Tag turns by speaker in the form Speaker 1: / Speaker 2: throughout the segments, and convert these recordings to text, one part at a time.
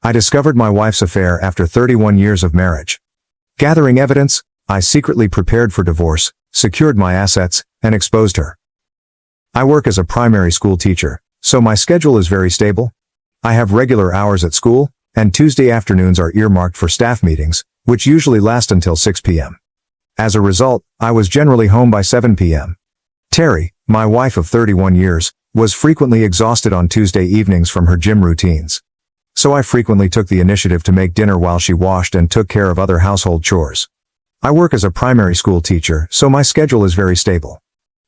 Speaker 1: I discovered my wife's affair after 31 years of marriage. Gathering evidence, I secretly prepared for divorce, secured my assets, and exposed her. I work as a primary school teacher, so my schedule is very stable. I have regular hours at school, and Tuesday afternoons are earmarked for staff meetings, which usually last until 6 p.m. As a result, I was generally home by 7 p.m. Terry, my wife of 31 years, was frequently exhausted on Tuesday evenings from her gym routines. So I frequently took the initiative to make dinner while she washed and took care of other household chores. I work as a primary school teacher, so my schedule is very stable.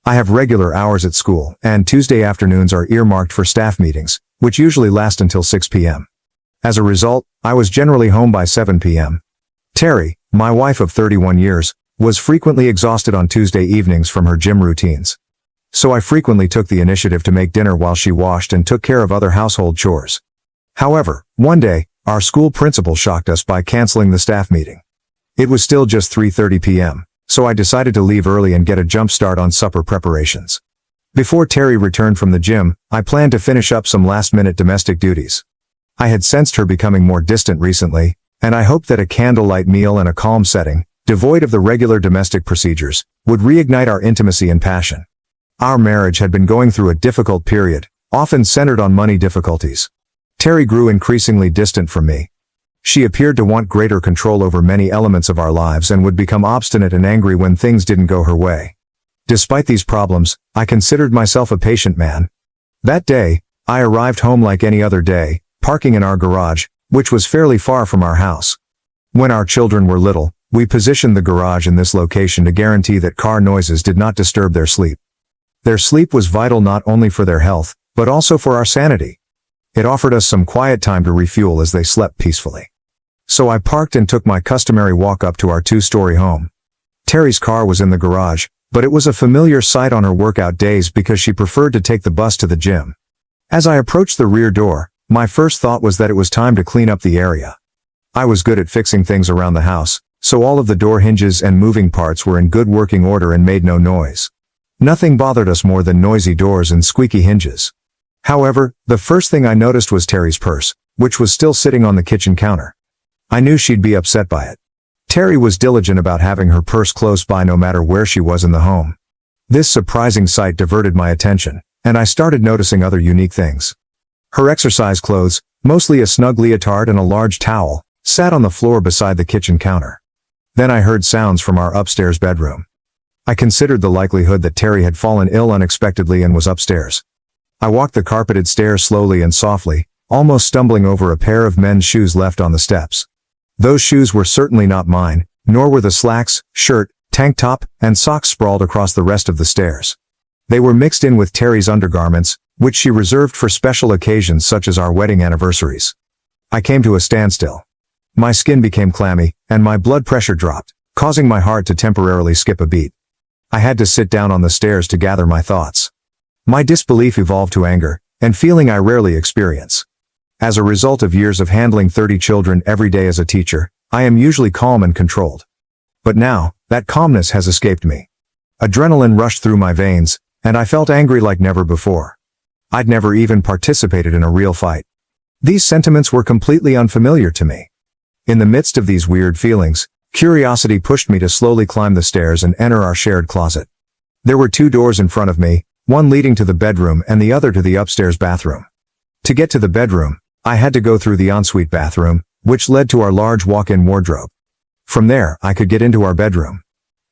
Speaker 1: I have regular hours at school, and Tuesday afternoons are earmarked for staff meetings, which usually last until 6 p.m. As a result, I was generally home by 7 p.m. Terry, my wife of 31 years, was frequently exhausted on Tuesday evenings from her gym routines. So I frequently took the initiative to make dinner while she washed and took care of other household chores. However, one day, our school principal shocked us by canceling the staff meeting. It was still just 3:30 p.m., so I decided to leave early and get a jump start on supper preparations. Before Terry returned from the gym, I planned to finish up some last-minute domestic duties. I had sensed her becoming more distant recently, and I hoped that a candlelight meal in a calm setting, devoid of the regular domestic procedures, would reignite our intimacy and passion. Our marriage had been going through a difficult period, often centered on money difficulties. Terry grew increasingly distant from me. She appeared to want greater control over many elements of our lives and would become obstinate and angry when things didn't go her way. Despite these problems, I considered myself a patient man. That day, I arrived home like any other day, parking in our garage, which was fairly far from our house. When our children were little, we positioned the garage in this location to guarantee that car noises did not disturb their sleep. Their sleep was vital not only for their health, but also for our sanity. It offered us some quiet time to refuel as they slept peacefully. So I parked and took my customary walk up to our 2-story home. Terry's car was in the garage, but it was a familiar sight on her workout days because she preferred to take the bus to the gym. As I approached the rear door, my first thought was that it was time to clean up the area. I was good at fixing things around the house, so all of the door hinges and moving parts were in good working order and made no noise. Nothing bothered us more than noisy doors and squeaky hinges. However, the first thing I noticed was Terry's purse, which was still sitting on the kitchen counter. I knew she'd be upset by it. Terry was diligent about having her purse close by no matter where she was in the home. This surprising sight diverted my attention, and I started noticing other unique things. Her exercise clothes, mostly a snug leotard and a large towel, sat on the floor beside the kitchen counter. Then I heard sounds from our upstairs bedroom. I considered the likelihood that Terry had fallen ill unexpectedly and was upstairs. I walked the carpeted stairs slowly and softly, almost stumbling over a pair of men's shoes left on the steps. Those shoes were certainly not mine, nor were the slacks, shirt, tank top, and socks sprawled across the rest of the stairs. They were mixed in with Terry's undergarments, which she reserved for special occasions such as our wedding anniversaries. I came to a standstill. My skin became clammy, and my blood pressure dropped, causing my heart to temporarily skip a beat. I had to sit down on the stairs to gather my thoughts. My disbelief evolved to anger, and feeling I rarely experience. As a result of years of handling 30 children every day as a teacher, I am usually calm and controlled. But now, that calmness has escaped me. Adrenaline rushed through my veins, and I felt angry like never before. I'd never even participated in a real fight. These sentiments were completely unfamiliar to me. In the midst of these weird feelings, curiosity pushed me to slowly climb the stairs and enter our shared closet. There were 2 doors in front of me, one leading to the bedroom and the other to the upstairs bathroom. To get to the bedroom, I had to go through the ensuite bathroom, which led to our large walk-in wardrobe. From there, I could get into our bedroom.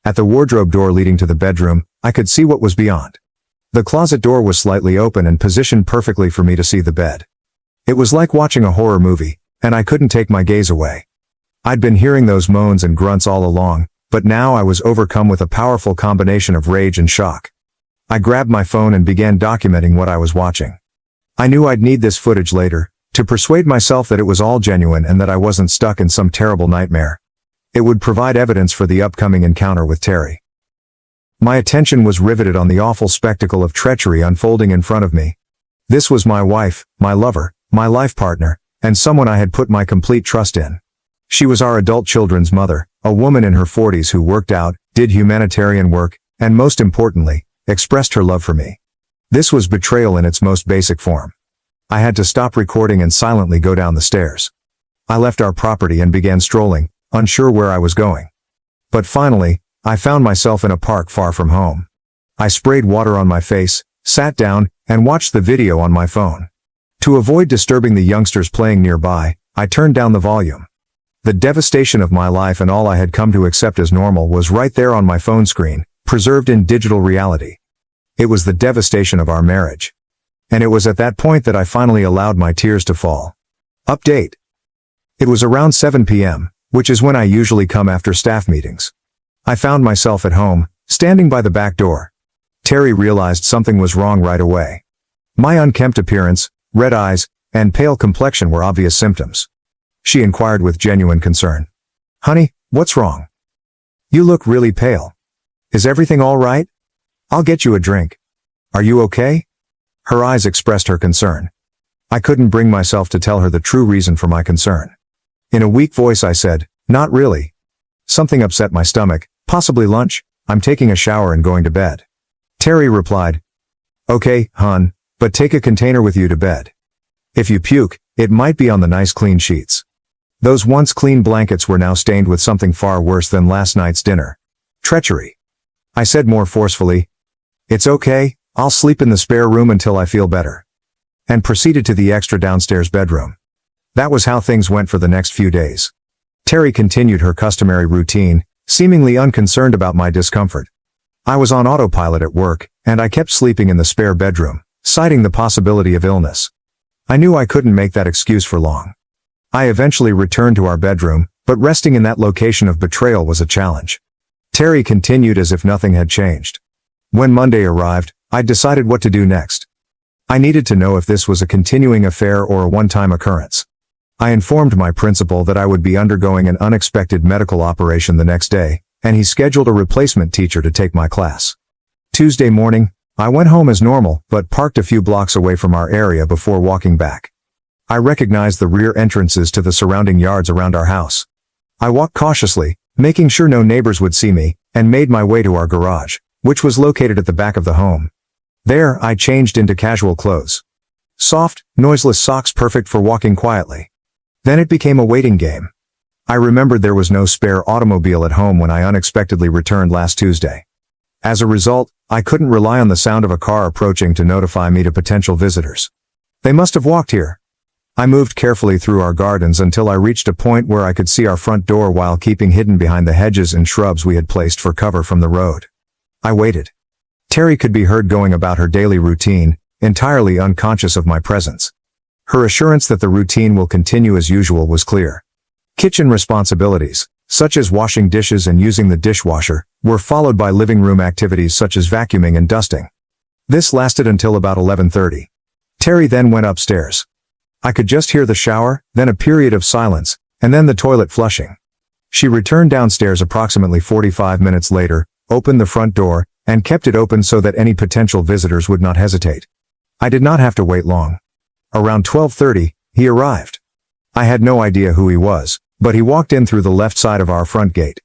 Speaker 1: At the wardrobe door leading to the bedroom, I could see what was beyond. The closet door was slightly open and positioned perfectly for me to see the bed. It was like watching a horror movie, and I couldn't take my gaze away. I'd been hearing those moans and grunts all along, but now I was overcome with a powerful combination of rage and shock. I grabbed my phone and began documenting what I was watching. I knew I'd need this footage later, to persuade myself that it was all genuine and that I wasn't stuck in some terrible nightmare. It would provide evidence for the upcoming encounter with Terry. My attention was riveted on the awful spectacle of treachery unfolding in front of me. This was my wife, my lover, my life partner, and someone I had put my complete trust in. She was our adult children's mother, a woman in her 40s who worked out, did humanitarian work, and most importantly, expressed her love for me. This was betrayal in its most basic form. I had to stop recording and silently go down the stairs. I left our property and began strolling, unsure where I was going. But finally, I found myself in a park far from home. I sprayed water on my face, sat down, and watched the video on my phone. To avoid disturbing the youngsters playing nearby, I turned down the volume. The devastation of my life and all I had come to accept as normal was right there on my phone screen, preserved in digital reality. It was the devastation of our marriage. And it was at that point that I finally allowed my tears to fall. Update. It was around 7 p.m., which is when I usually come after staff meetings. I found myself at home, standing by the back door. Terry realized something was wrong right away. My unkempt appearance, red eyes, and pale complexion were obvious symptoms. She inquired with genuine concern. "Honey, what's wrong? You look really pale. Is everything all right? I'll get you a drink. Are you okay?" Her eyes expressed her concern. I couldn't bring myself to tell her the true reason for my concern. In a weak voice I said, "Not really. Something upset my stomach, possibly lunch. I'm taking a shower and going to bed." Terry replied, "Okay, hon, but take a container with you to bed. If you puke, it might be on the nice clean sheets." Those once clean blankets were now stained with something far worse than last night's dinner. Treachery. I said more forcefully, "It's okay, I'll sleep in the spare room until I feel better," and proceeded to the extra downstairs bedroom. That was how things went for the next few days. Terry continued her customary routine, seemingly unconcerned about my discomfort. I was on autopilot at work, and I kept sleeping in the spare bedroom, citing the possibility of illness. I knew I couldn't make that excuse for long. I eventually returned to our bedroom, but resting in that location of betrayal was a challenge. Terry continued as if nothing had changed. When Monday arrived, I decided what to do next. I needed to know if this was a continuing affair or a one-time occurrence. I informed my principal that I would be undergoing an unexpected medical operation the next day, and he scheduled a replacement teacher to take my class. Tuesday morning, I went home as normal, but parked a few blocks away from our area before walking back. I recognized the rear entrances to the surrounding yards around our house. I walked cautiously, making sure no neighbors would see me, and made my way to our garage, which was located at the back of the home. There, I changed into casual clothes. Soft, noiseless socks perfect for walking quietly. Then it became a waiting game. I remembered there was no spare automobile at home when I unexpectedly returned last Tuesday. As a result, I couldn't rely on the sound of a car approaching to notify me to potential visitors. They must have walked here. I moved carefully through our gardens until I reached a point where I could see our front door while keeping hidden behind the hedges and shrubs we had placed for cover from the road. I waited. Terry could be heard going about her daily routine, entirely unconscious of my presence. Her assurance that the routine will continue as usual was clear. Kitchen responsibilities, such as washing dishes and using the dishwasher, were followed by living room activities such as vacuuming and dusting. This lasted until about 11:30. Terry then went upstairs. I could just hear the shower, then a period of silence, and then the toilet flushing. She returned downstairs approximately 45 minutes later, opened the front door, and kept it open so that any potential visitors would not hesitate. I did not have to wait long. Around 12:30, he arrived. I had no idea who he was, but he walked in through the left side of our front gate.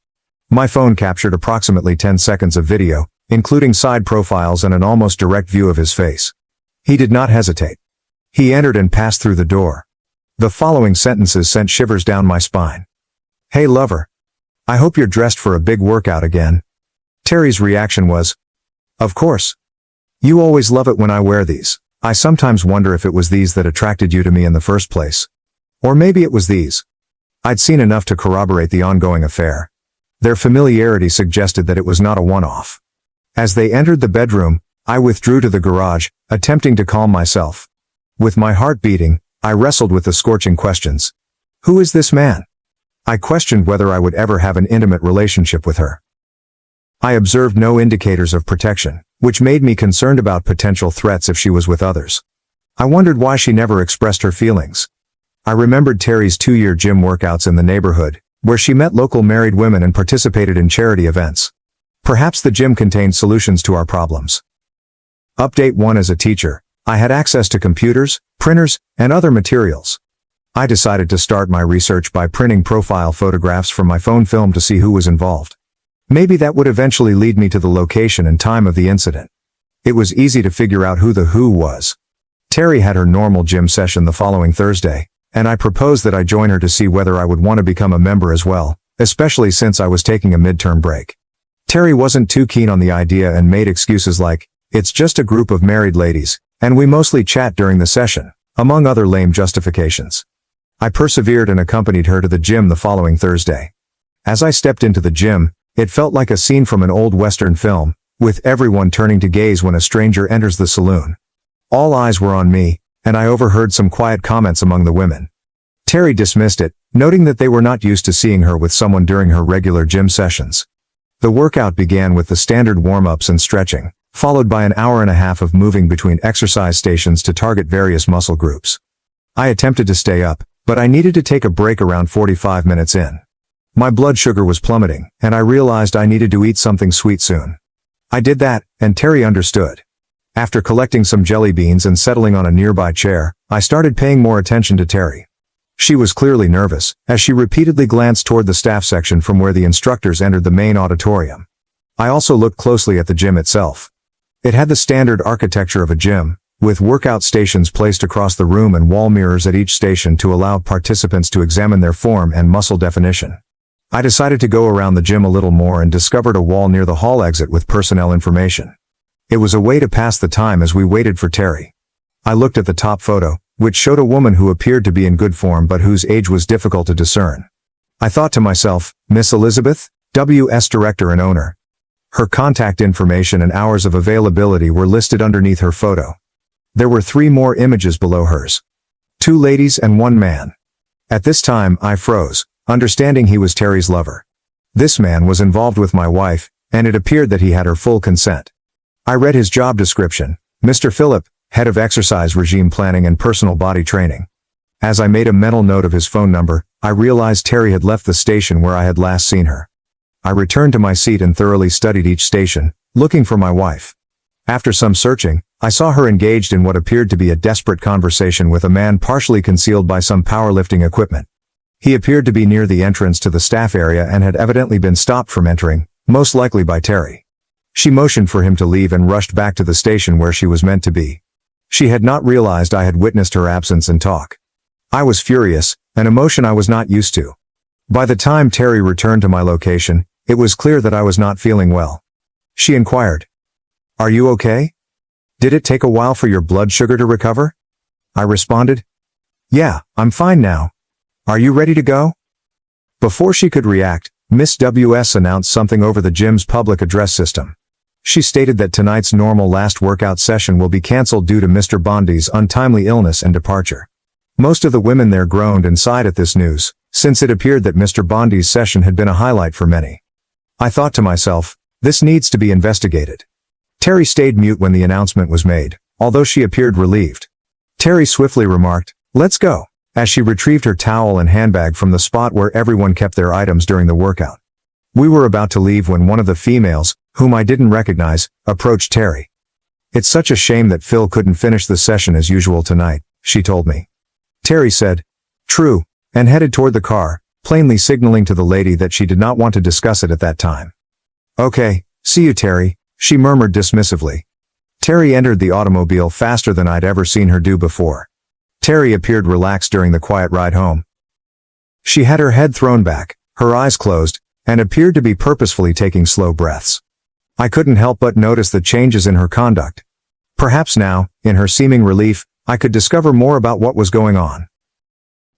Speaker 1: My phone captured approximately 10 seconds of video, including side profiles and an almost direct view of his face. He did not hesitate. He entered and passed through the door. The following sentences sent shivers down my spine. "Hey lover. I hope you're dressed for a big workout again." Terry's reaction was, "Of course. You always love it when I wear these. I sometimes wonder if it was these that attracted you to me in the first place. Or maybe it was these." I'd seen enough to corroborate the ongoing affair. Their familiarity suggested that it was not a one-off. As they entered the bedroom, I withdrew to the garage, attempting to calm myself. With my heart beating, I wrestled with the scorching questions. Who is this man? I questioned whether I would ever have an intimate relationship with her. I observed no indicators of protection, which made me concerned about potential threats if she was with others. I wondered why she never expressed her feelings. I remembered Terry's 2-year gym workouts in the neighborhood, where she met local married women and participated in charity events. Perhaps the gym contained solutions to our problems. Update 1. As a teacher, I had access to computers, printers, and other materials. I decided to start my research by printing profile photographs from my phone film to see who was involved. Maybe that would eventually lead me to the location and time of the incident. It was easy to figure out who the who was. Terry had her normal gym session the following Thursday, and I proposed that I join her to see whether I would want to become a member as well, especially since I was taking a midterm break. Terry wasn't too keen on the idea and made excuses like, "It's just a group of married ladies, and we mostly chat during the session," among other lame justifications. I persevered and accompanied her to the gym the following Thursday. As I stepped into the gym, it felt like a scene from an old Western film, with everyone turning to gaze when a stranger enters the saloon. All eyes were on me, and I overheard some quiet comments among the women. Terry dismissed it, noting that they were not used to seeing her with someone during her regular gym sessions. The workout began with the standard warm-ups and stretching, followed by an hour and a half of moving between exercise stations to target various muscle groups. I attempted to stay up, but I needed to take a break around 45 minutes in. My blood sugar was plummeting, and I realized I needed to eat something sweet soon. I did that, and Terry understood. After collecting some jelly beans and settling on a nearby chair, I started paying more attention to Terry. She was clearly nervous, as she repeatedly glanced toward the staff section from where the instructors entered the main auditorium. I also looked closely at the gym itself. It had the standard architecture of a gym, with workout stations placed across the room and wall mirrors at each station to allow participants to examine their form and muscle definition. I decided to go around the gym a little more and discovered a wall near the hall exit with personnel information. It was a way to pass the time as we waited for Terry. I looked at the top photo, which showed a woman who appeared to be in good form but whose age was difficult to discern. I thought to myself, Miss Elizabeth, WS Director and owner. Her contact information and hours of availability were listed underneath her photo. There were 3 more images below hers. 2 ladies and 1 man. At this time, I froze, understanding he was Terry's lover. This man was involved with my wife, and it appeared that he had her full consent. I read his job description, Mr. Phillip, head of exercise regime planning and personal body training. As I made a mental note of his phone number, I realized Terry had left the station where I had last seen her. I returned to my seat and thoroughly studied each station, looking for my wife. After some searching, I saw her engaged in what appeared to be a desperate conversation with a man partially concealed by some powerlifting equipment. He appeared to be near the entrance to the staff area and had evidently been stopped from entering, most likely by Terry. She motioned for him to leave and rushed back to the station where she was meant to be. She had not realized I had witnessed her absence and talk. I was furious, an emotion I was not used to. By the time Terry returned to my location, it was clear that I was not feeling well. She inquired, "Are you okay? Did it take a while for your blood sugar to recover?" I responded, "Yeah, I'm fine now. Are you ready to go?" Before she could react, Miss WS announced something over the gym's public address system. She stated that tonight's normal last workout session will be cancelled due to Mr. Bondi's untimely illness and departure. Most of the women there groaned and sighed at this news, since it appeared that Mr. Bondi's session had been a highlight for many. I thought to myself, this needs to be investigated. Terry stayed mute when the announcement was made, although she appeared relieved. Terry swiftly remarked, "Let's go," as she retrieved her towel and handbag from the spot where everyone kept their items during the workout. We were about to leave when one of the females, whom I didn't recognize, approached Terry. "It's such a shame that Phil couldn't finish the session as usual tonight," she told me. Terry said, "True," and headed toward the car, plainly signaling to the lady that she did not want to discuss it at that time. "Okay, see you, Terry," she murmured dismissively. Terry entered the automobile faster than I'd ever seen her do before. Terry appeared relaxed during the quiet ride home. She had her head thrown back, her eyes closed, and appeared to be purposefully taking slow breaths. I couldn't help but notice the changes in her conduct. Perhaps now, in her seeming relief, I could discover more about what was going on.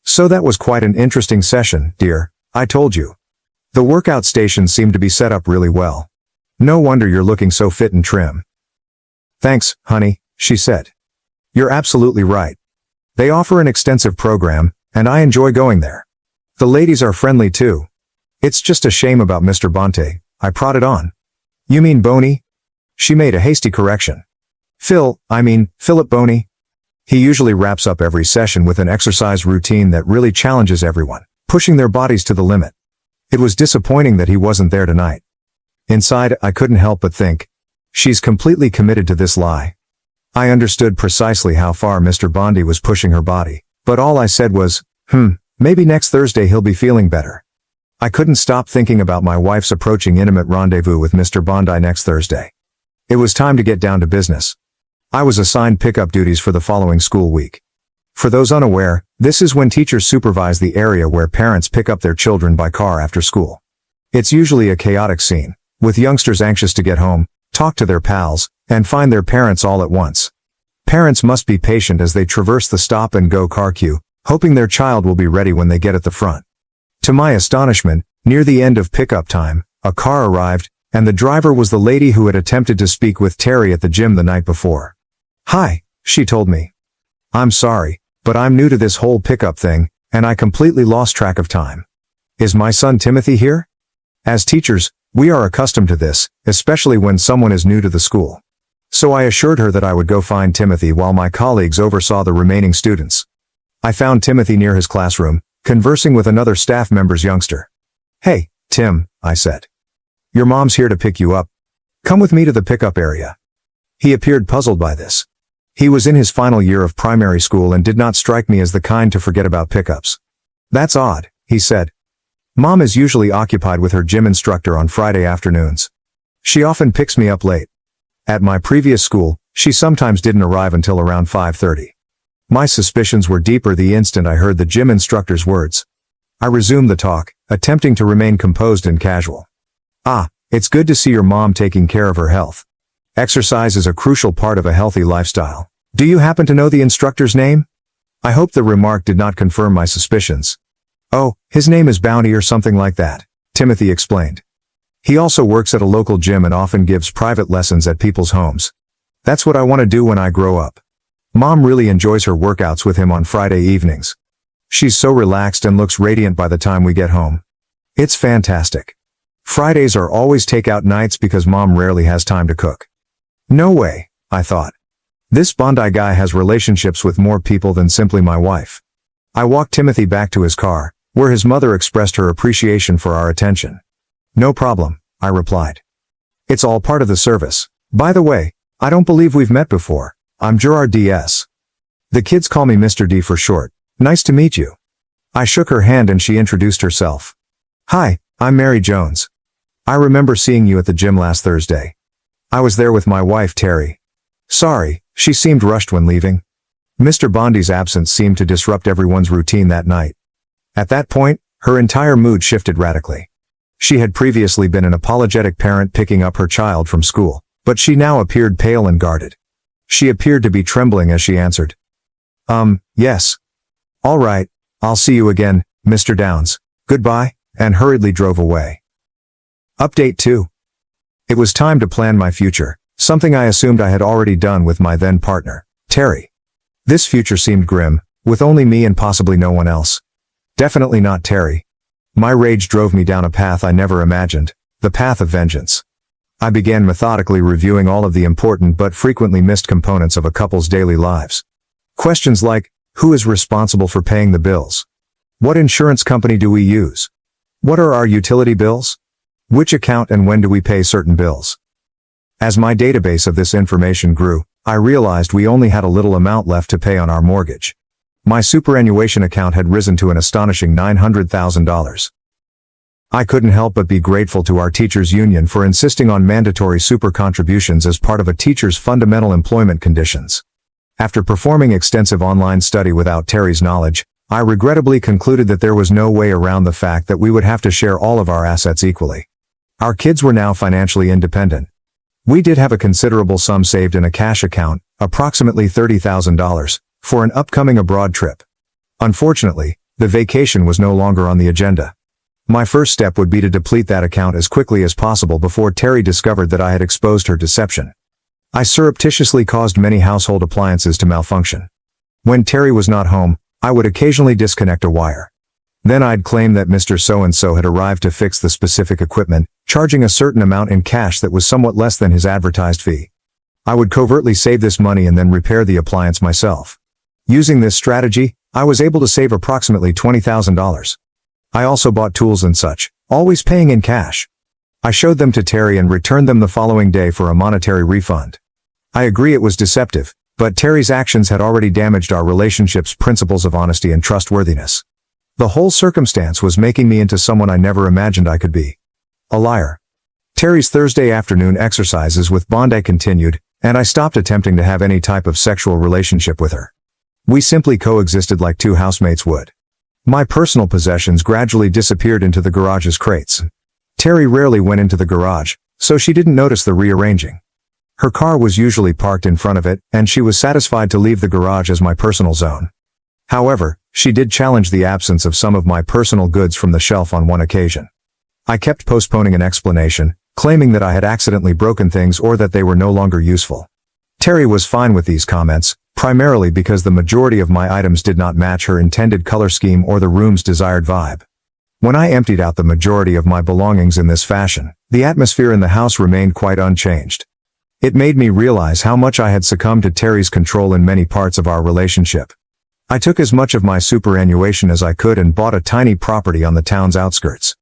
Speaker 1: "So that was quite an interesting session, dear, I told you. The workout stations seem to be set up really well. No wonder you're looking so fit and trim." "Thanks, honey," she said. "You're absolutely right. They offer an extensive program, and I enjoy going there. The ladies are friendly too. It's just a shame about Mr. Bonte," I prodded on. "You mean Boney?" She made a hasty correction. Philip Boney. He usually wraps up every session with an exercise routine that really challenges everyone, pushing their bodies to the limit. It was disappointing that he wasn't there tonight. Inside, I couldn't help but think, she's completely committed to this lie. I understood precisely how far Mr. Bondi was pushing her body, but all I said was, maybe next Thursday he'll be feeling better. I couldn't stop thinking about my wife's approaching intimate rendezvous with Mr. Bondi next Thursday. It was time to get down to business. I was assigned pickup duties for the following school week. For those unaware, This is when teachers supervise the area where parents pick up their children by car after school. It's usually a chaotic scene, with youngsters anxious to get home, talk to their pals, and find their parents all at once. Parents must be patient as they traverse the stop-and-go car queue, hoping their child will be ready when they get at the front. To my astonishment, near the end of pickup time, a car arrived, and the driver was the lady who had attempted to speak with Terry at the gym the night before. "Hi," she told me. "I'm sorry, but I'm new to this whole pickup thing, and I completely lost track of time. Is my son Timothy here?" As teachers, we are accustomed to this, especially when someone is new to the school. So I assured her that I would go find Timothy while my colleagues oversaw the remaining students. I found Timothy near his classroom, conversing with another staff member's youngster. "Hey, Tim," I said. "Your mom's here to pick you up. Come with me to the pickup area." He appeared puzzled by this. He was in his final year of primary school and did not strike me as the kind to forget about pickups. "That's odd," he said. "Mom is usually occupied with her gym instructor on Friday afternoons. She often picks me up late. At my previous school, she sometimes didn't arrive until around 5:30. My suspicions were deeper the instant I heard the gym instructor's words. I resumed the talk, attempting to remain composed and casual. "Ah, it's good to see your mom taking care of her health. Exercise is a crucial part of a healthy lifestyle. Do you happen to know the instructor's name?" I hoped the remark did not confirm my suspicions. "Oh, his name is Bounty or something like that," Timothy explained. "He also works at a local gym and often gives private lessons at people's homes. That's what I want to do when I grow up. Mom really enjoys her workouts with him on Friday evenings. She's so relaxed and looks radiant by the time we get home. It's fantastic. Fridays are always takeout nights because Mom rarely has time to cook." No way, I thought. This Bondi guy has relationships with more people than simply my wife. I walked Timothy back to his car, where his mother expressed her appreciation for our attention. "No problem," I replied. "It's all part of the service. By the way, I don't believe we've met before. I'm Gerard D.S. The kids call me Mr. D for short. Nice to meet you." I shook her hand and she introduced herself. "Hi, I'm Mary Jones. I remember seeing you at the gym last Thursday. I was there with my wife Terry. Sorry, she seemed rushed when leaving." Mr. Bondi's absence seemed to disrupt everyone's routine that night. At that point, her entire mood shifted radically. She had previously been an apologetic parent picking up her child from school, but she now appeared pale and guarded. She appeared to be trembling as she answered. Yes. All right, I'll see you again, Mr. Downs. Goodbye," and hurriedly drove away. Update 2. It was time to plan my future, something I assumed I had already done with my then partner, Terry. This future seemed grim, with only me and possibly no one else. Definitely not Terry. My rage drove me down a path I never imagined, the path of vengeance. I began methodically reviewing all of the important but frequently missed components of a couple's daily lives. Questions like, who is responsible for paying the bills? What insurance company do we use? What are our utility bills? Which account and when do we pay certain bills? As my database of this information grew, I realized we only had a little amount left to pay on our mortgage. My superannuation account had risen to an astonishing $900,000. I couldn't help but be grateful to our teachers' union for insisting on mandatory super contributions as part of a teacher's fundamental employment conditions. After performing extensive online study without Terry's knowledge, I regrettably concluded that there was no way around the fact that we would have to share all of our assets equally. Our kids were now financially independent. We did have a considerable sum saved in a cash account, approximately $30,000, for an upcoming abroad trip. Unfortunately, the vacation was no longer on the agenda. My first step would be to deplete that account as quickly as possible before Terry discovered that I had exposed her deception. I surreptitiously caused many household appliances to malfunction. When Terry was not home, I would occasionally disconnect a wire. Then I'd claim that Mr. So-and-so had arrived to fix the specific equipment, charging a certain amount in cash that was somewhat less than his advertised fee. I would covertly save this money and then repair the appliance myself. Using this strategy, I was able to save approximately $20,000. I also bought tools and such, always paying in cash. I showed them to Terry and returned them the following day for a monetary refund. I agree it was deceptive, but Terry's actions had already damaged our relationship's principles of honesty and trustworthiness. The whole circumstance was making me into someone I never imagined I could be. A liar. Terry's Thursday afternoon exercises with Bondi continued, and I stopped attempting to have any type of sexual relationship with her. We simply coexisted like two housemates would. My personal possessions gradually disappeared into the garage's crates. Terry rarely went into the garage, so she didn't notice the rearranging. Her car was usually parked in front of it, and she was satisfied to leave the garage as my personal zone. However, she did challenge the absence of some of my personal goods from the shelf on one occasion. I kept postponing an explanation, claiming that I had accidentally broken things or that they were no longer useful. Terry was fine with these comments, primarily because the majority of my items did not match her intended color scheme or the room's desired vibe. When I emptied out the majority of my belongings in this fashion, the atmosphere in the house remained quite unchanged. It made me realize how much I had succumbed to Terry's control in many parts of our relationship. I took as much of my superannuation as I could and bought a tiny property on the town's outskirts.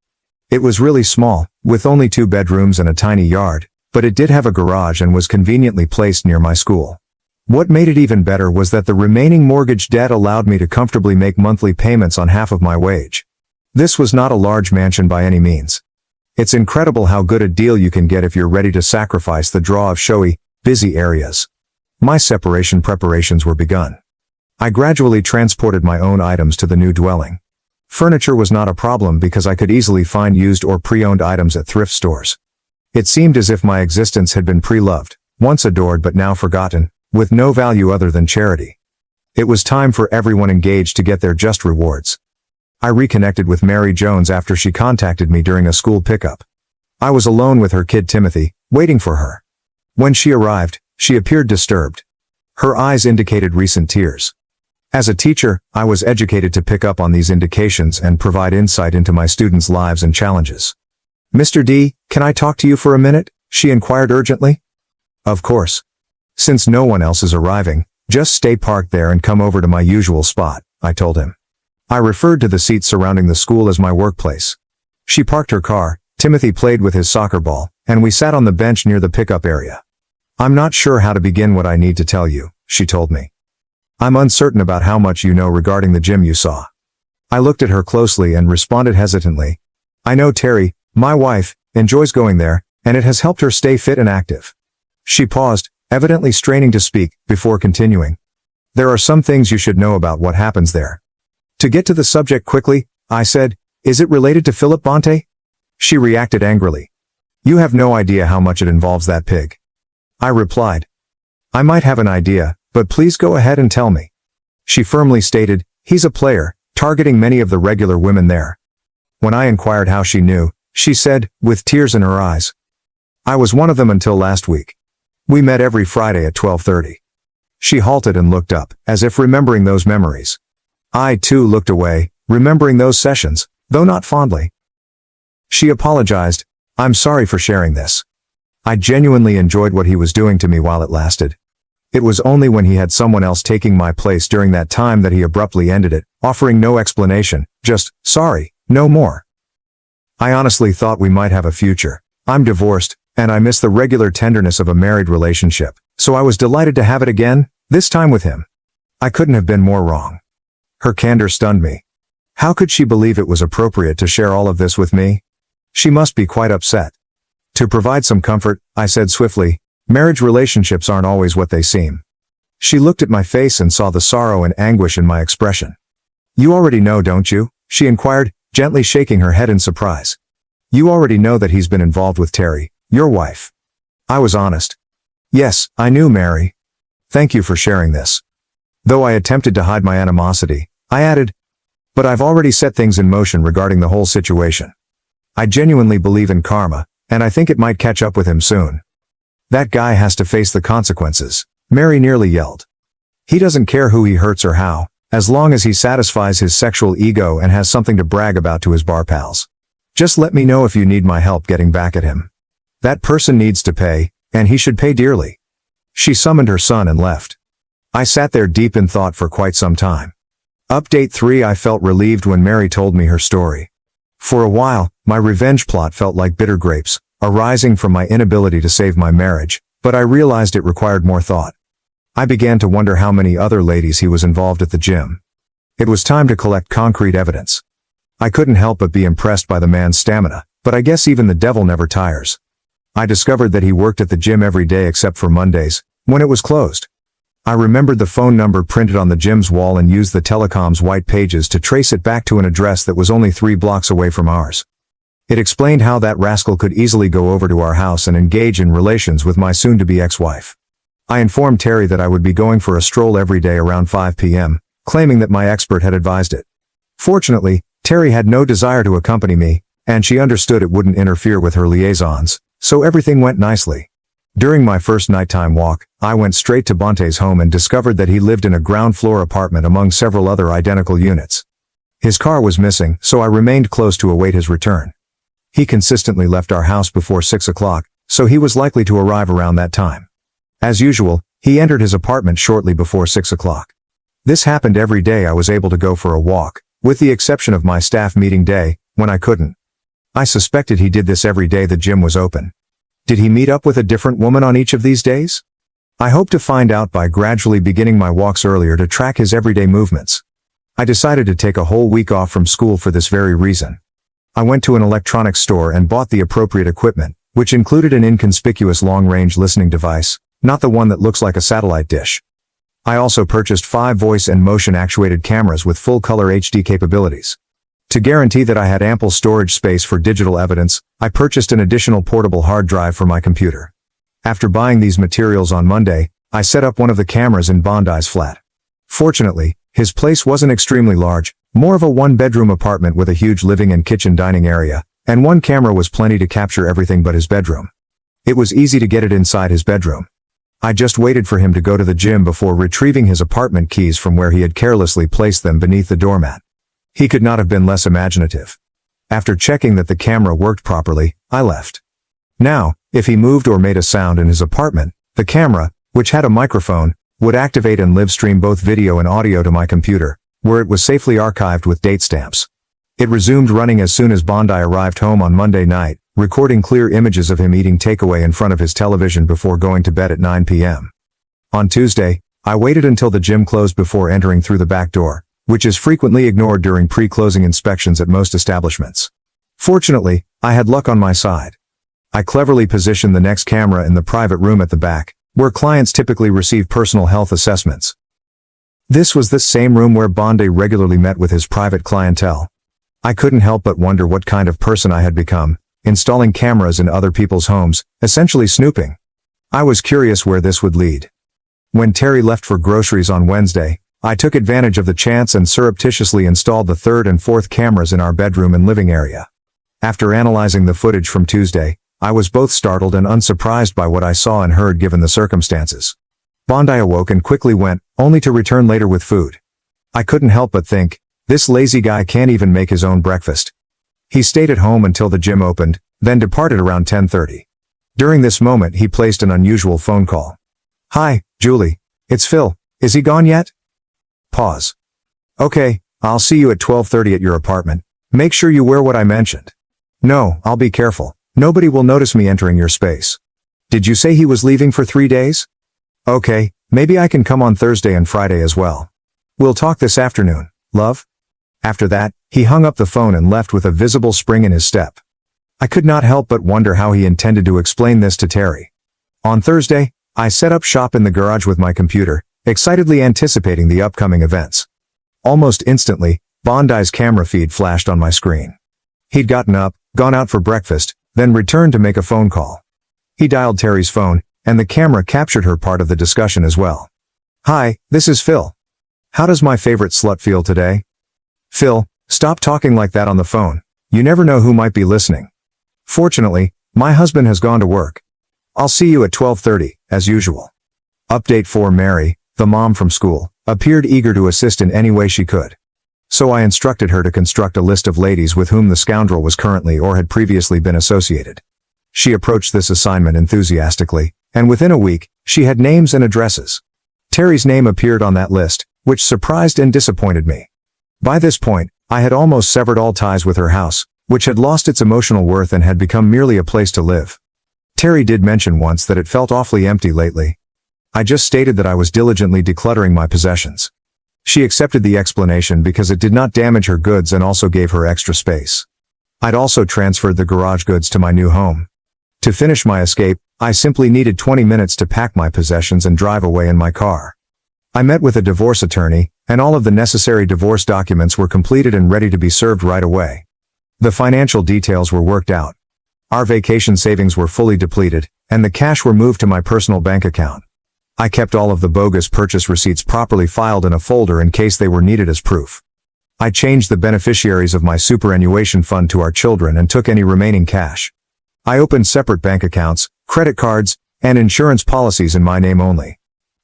Speaker 1: It was really small, with only 2 bedrooms and a tiny yard, but it did have a garage and was conveniently placed near my school. What made it even better was that the remaining mortgage debt allowed me to comfortably make monthly payments on half of my wage. This was not a large mansion by any means. It's incredible how good a deal you can get if you're ready to sacrifice the draw of showy, busy areas. My separation preparations were begun. I gradually transported my own items to the new dwelling. Furniture was not a problem because I could easily find used or pre-owned items at thrift stores. It seemed as if my existence had been pre-loved, once adored but now forgotten, with no value other than charity. It was time for everyone engaged to get their just rewards. I reconnected with Mary Jones after she contacted me during a school pickup. I was alone with her kid Timothy, waiting for her. When she arrived, she appeared disturbed. Her eyes indicated recent tears. As a teacher, I was educated to pick up on these indications and provide insight into my students' lives and challenges. "Mr. D, can I talk to you for a minute?" she inquired urgently. "Of course. Since no one else is arriving, just stay parked there and come over to my usual spot," I told him. I referred to the seats surrounding the school as my workplace. She parked her car, Timothy played with his soccer ball, and we sat on the bench near the pickup area. "I'm not sure how to begin what I need to tell you," she told me. "I'm uncertain about how much you know regarding the gym you saw." I looked at her closely and responded hesitantly. "I know Terry, my wife, enjoys going there, and it has helped her stay fit and active." She paused, evidently straining to speak, before continuing. "There are some things you should know about what happens there." To get to the subject quickly, I said, "Is it related to Philip Bonte?" She reacted angrily. "You have no idea how much it involves that pig." I replied, "I might have an idea, but please go ahead and tell me." She firmly stated, "He's a player, targeting many of the regular women there." When I inquired how she knew, she said, with tears in her eyes, "I was one of them until last week. We met every Friday at 12:30. She halted and looked up, as if remembering those memories. I, too, looked away, remembering those sessions, though not fondly. She apologized. "I'm sorry for sharing this. I genuinely enjoyed what he was doing to me while it lasted. It was only when he had someone else taking my place during that time that he abruptly ended it, offering no explanation, just, 'Sorry, no more.' I honestly thought we might have a future. I'm divorced, and I miss the regular tenderness of a married relationship, so I was delighted to have it again, this time with him. I couldn't have been more wrong." Her candor stunned me. How could she believe it was appropriate to share all of this with me? She must be quite upset. To provide some comfort, I said swiftly, "Marriage relationships aren't always what they seem." She looked at my face and saw the sorrow and anguish in my expression. "You already know, don't you?" she inquired, gently shaking her head in surprise. "You already know that he's been involved with Terry, your wife." I was honest. "Yes, I knew, Mary. Thank you for sharing this." Though I attempted to hide my animosity, I added, "But I've already set things in motion regarding the whole situation. I genuinely believe in karma, and I think it might catch up with him soon." "That guy has to face the consequences," Mary nearly yelled. "He doesn't care who he hurts or how, as long as he satisfies his sexual ego and has something to brag about to his bar pals. Just let me know if you need my help getting back at him. That person needs to pay, and he should pay dearly." She summoned her son and left. I sat there deep in thought for quite some time. Update 3. I felt relieved when Mary told me her story. For a while, my revenge plot felt like bitter grapes, arising from my inability to save my marriage, but I realized it required more thought. I began to wonder how many other ladies he was involved at the gym. It was time to collect concrete evidence. I couldn't help but be impressed by the man's stamina, but I guess even the devil never tires. I discovered that he worked at the gym every day except for Mondays, when it was closed. I remembered the phone number printed on the gym's wall and used the telecom's white pages to trace it back to an address that was only 3 blocks away from ours. It explained how that rascal could easily go over to our house and engage in relations with my soon-to-be ex-wife. I informed Terry that I would be going for a stroll every day around 5 p.m., claiming that my expert had advised it. Fortunately, Terry had no desire to accompany me, and she understood it wouldn't interfere with her liaisons, so everything went nicely. During my first nighttime walk, I went straight to Bonte's home and discovered that he lived in a ground-floor apartment among several other identical units. His car was missing, so I remained close to await his return. He consistently left our house before 6 o'clock, so he was likely to arrive around that time. As usual, he entered his apartment shortly before 6 o'clock. This happened every day I was able to go for a walk, with the exception of my staff meeting day, when I couldn't. I suspected he did this every day the gym was open. Did he meet up with a different woman on each of these days? I hope to find out by gradually beginning my walks earlier to track his everyday movements. I decided to take a whole week off from school for this very reason. I went to an electronics store and bought the appropriate equipment, which included an inconspicuous long-range listening device, not the one that looks like a satellite dish. I also purchased 5 voice and motion-actuated cameras with full-color HD capabilities. To guarantee that I had ample storage space for digital evidence, I purchased an additional portable hard drive for my computer. After buying these materials on Monday, I set up one of the cameras in Bondi's flat. Fortunately, his place wasn't extremely large, more of a one-bedroom apartment with a huge living and kitchen dining area, and one camera was plenty to capture everything but his bedroom. It was easy to get it inside his bedroom. I just waited for him to go to the gym before retrieving his apartment keys from where he had carelessly placed them beneath the doormat. He could not have been less imaginative. After checking that the camera worked properly, I left. Now, if he moved or made a sound in his apartment, the camera, which had a microphone, would activate and live stream both video and audio to my computer, where it was safely archived with date stamps. It resumed running as soon as Bondi arrived home on Monday night, recording clear images of him eating takeaway in front of his television before going to bed at 9 p.m. On Tuesday, I waited until the gym closed before entering through the back door, which is frequently ignored during pre-closing inspections at most establishments. Fortunately, I had luck on my side. I cleverly positioned the next camera in the private room at the back, where clients typically receive personal health assessments. This was the same room where Bondi regularly met with his private clientele. I couldn't help but wonder what kind of person I had become, installing cameras in other people's homes, essentially snooping. I was curious where this would lead. When Terry left for groceries on Wednesday, I took advantage of the chance and surreptitiously installed the 3rd and 4th cameras in our bedroom and living area. After analyzing the footage from Tuesday, I was both startled and unsurprised by what I saw and heard given the circumstances. Bondi awoke and quickly went, only to return later with food. I couldn't help but think, this lazy guy can't even make his own breakfast. He stayed at home until the gym opened, then departed around 10:30. During this moment he placed an unusual phone call. "Hi, Julie. It's Phil. Is he gone yet?" Pause. "Okay, I'll see you at 12:30 at your apartment. Make sure you wear what I mentioned." "No, I'll be careful. Nobody will notice me entering your space." "Did you say he was leaving for 3 days?" "Okay, maybe I can come on Thursday and Friday as well. We'll talk this afternoon, love." After that, he hung up the phone and left with a visible spring in his step. I could not help but wonder how he intended to explain this to Terry. On Thursday, I set up shop in the garage with my computer, excitedly anticipating the upcoming events. Almost instantly, Bondi's camera feed flashed on my screen. He'd gotten up, gone out for breakfast, then returned to make a phone call. He dialed Terry's phone, and the camera captured her part of the discussion as well. "Hi, this is Phil. How does my favorite slut feel today?" "Phil, stop talking like that on the phone. You never know who might be listening. Fortunately, my husband has gone to work. I'll see you at 12:30, as usual." Update 4. Mary, the mom from school, appeared eager to assist in any way she could. So I instructed her to construct a list of ladies with whom the scoundrel was currently or had previously been associated. She approached this assignment enthusiastically, and within a week, she had names and addresses. Terry's name appeared on that list, which surprised and disappointed me. By this point, I had almost severed all ties with her house, which had lost its emotional worth and had become merely a place to live. Terry did mention once that it felt awfully empty lately. I just stated that I was diligently decluttering my possessions. She accepted the explanation because it did not damage her goods and also gave her extra space. I'd also transferred the garage goods to my new home. To finish my escape, I simply needed 20 minutes to pack my possessions and drive away in my car. I met with a divorce attorney, and all of the necessary divorce documents were completed and ready to be served right away. The financial details were worked out. Our vacation savings were fully depleted, and the cash were moved to my personal bank account. I kept all of the bogus purchase receipts properly filed in a folder in case they were needed as proof. I changed the beneficiaries of my superannuation fund to our children and took any remaining cash. I opened separate bank accounts, credit cards, and insurance policies in my name only.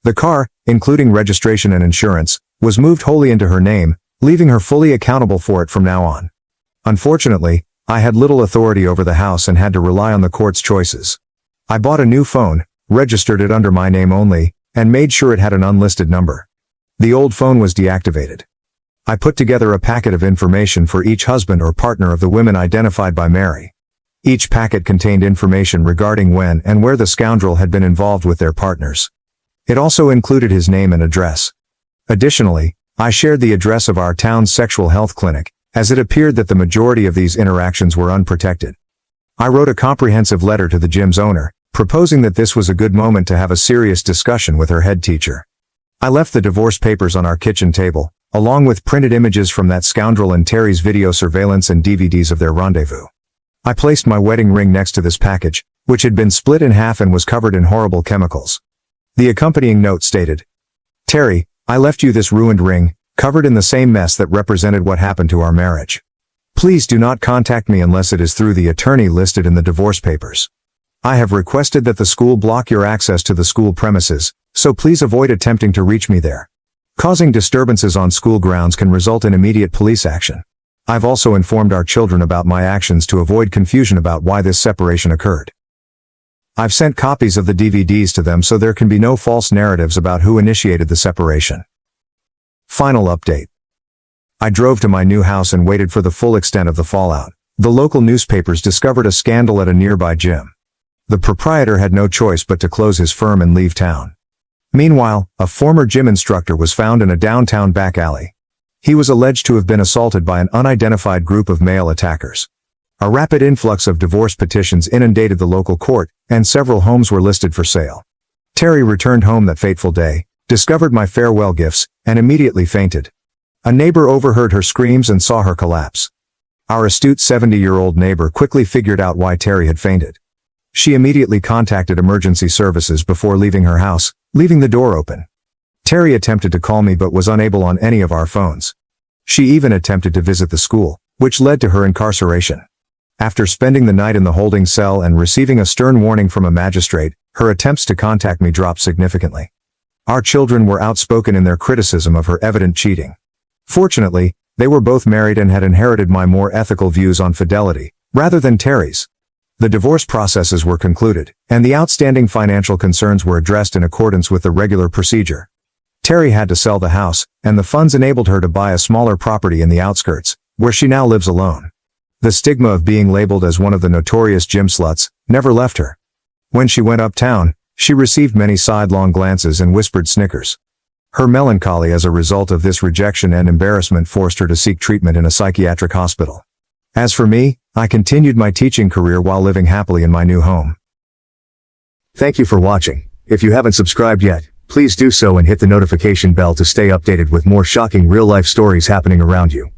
Speaker 1: The car, including registration and insurance, was moved wholly into her name, leaving her fully accountable for it from now on. Unfortunately, I had little authority over the house and had to rely on the court's choices. I bought a new phone, registered it under my name only, and made sure it had an unlisted number. The old phone was deactivated. I put together a packet of information for each husband or partner of the women identified by Mary. Each packet contained information regarding when and where the scoundrel had been involved with their partners. It also included his name and address. Additionally, I shared the address of our town's sexual health clinic, as it appeared that the majority of these interactions were unprotected. I wrote a comprehensive letter to the gym's owner, proposing that this was a good moment to have a serious discussion with her head teacher. I left the divorce papers on our kitchen table, along with printed images from that scoundrel and Terry's video surveillance and DVDs of their rendezvous. I placed my wedding ring next to this package, which had been split in half and was covered in horrible chemicals. The accompanying note stated, "Terry, I left you this ruined ring, covered in the same mess that represented what happened to our marriage. Please do not contact me unless it is through the attorney listed in the divorce papers. I have requested that the school block your access to the school premises, so please avoid attempting to reach me there. Causing disturbances on school grounds can result in immediate police action. I've also informed our children about my actions to avoid confusion about why this separation occurred. I've sent copies of the DVDs to them so there can be no false narratives about who initiated the separation." Final update. I drove to my new house and waited for the full extent of the fallout. The local newspapers discovered a scandal at a nearby gym. The proprietor had no choice but to close his firm and leave town. Meanwhile, a former gym instructor was found in a downtown back alley. He was alleged to have been assaulted by an unidentified group of male attackers. A rapid influx of divorce petitions inundated the local court, and several homes were listed for sale. Terry returned home that fateful day, discovered my farewell gifts, and immediately fainted. A neighbor overheard her screams and saw her collapse. Our astute 70-year-old neighbor quickly figured out why Terry had fainted. She immediately contacted emergency services before leaving her house, leaving the door open. Terry attempted to call me but was unable on any of our phones. She even attempted to visit the school, which led to her incarceration. After spending the night in the holding cell and receiving a stern warning from a magistrate, her attempts to contact me dropped significantly. Our children were outspoken in their criticism of her evident cheating. Fortunately, they were both married and had inherited my more ethical views on fidelity, rather than Terry's. The divorce processes were concluded, and the outstanding financial concerns were addressed in accordance with the regular procedure. Terry had to sell the house, and the funds enabled her to buy a smaller property in the outskirts, where she now lives alone. The stigma of being labeled as one of the notorious gym sluts never left her. When she went uptown, she received many sidelong glances and whispered snickers. Her melancholy as a result of this rejection and embarrassment forced her to seek treatment in a psychiatric hospital. As for me, I continued my teaching career while living happily in my new home. Thank you for watching. If you haven't subscribed yet, please do so and hit the notification bell to stay updated with more shocking real-life stories happening around you.